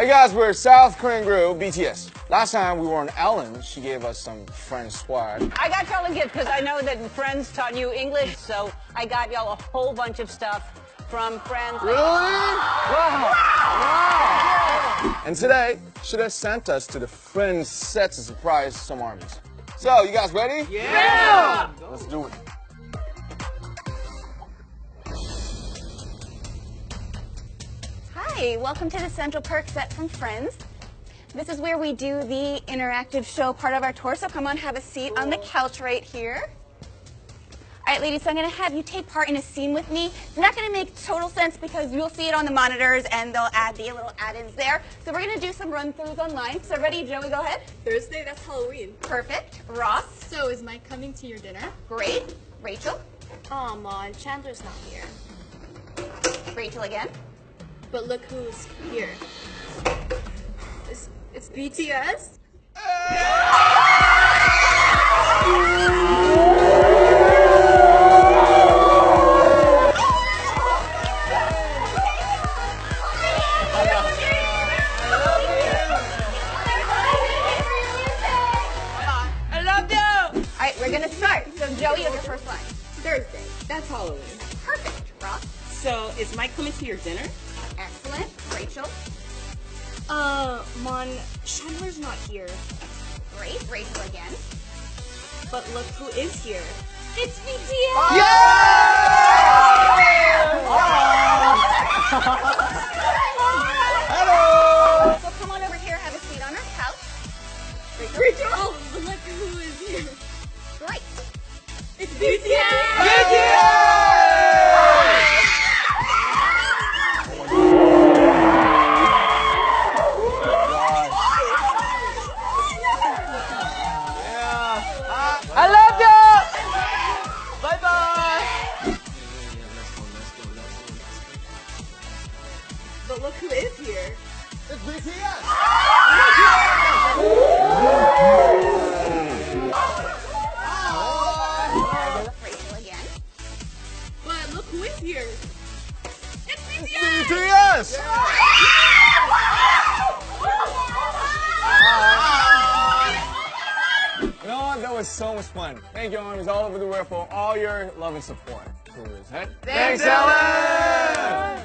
Hey guys, we're South Korean group BTS. Last time we were on Ellen, she gave us some Friends swag. I got y'all a gift because I know that Friends taught you English, so I got y'all a whole bunch of stuff from Friends. Really? Wow. And today, should have sent us to the Friends set to surprise some armies. So, you guys ready? Yeah! Let's do it. Hi, welcome to the Central Perk set from Friends. This is where we do the interactive show part of our tour, so come on, have a seat on the couch right here. All right, ladies, so I'm going to have you take part in a scene with me. It's not going to make total sense because you'll see it on the monitors and they'll add the little add-ins there. So we're going to do some run-throughs online. So ready, Joey, go ahead. Thursday, that's Halloween. Perfect. Ross. So is Mike coming to your dinner? Great. Rachel. Aw, Mon, Chandler's not here. Rachel again. But look who's here. It's BTS? I love you! All right, we're going to start. So Joey, you have your first line. Thursday, that's Halloween. Perfect. Ross. So, is Mike coming to your dinner? Excellent. Rachel. Mon, Chandler's not here. Great. Rachel again. But look who is here. It's BTS! Hello! So come on over here, have a seat on our couch. Rachel! Oh, but look who is here. Great. It's BTS! I love you! Bye-bye! But look who is here. It's BTS! Rachel again. But look who is here. It's BTS! BTS! You know what? That was so much fun. Thank you, armies all over the world, for all your love and support. Thanks, Ellen!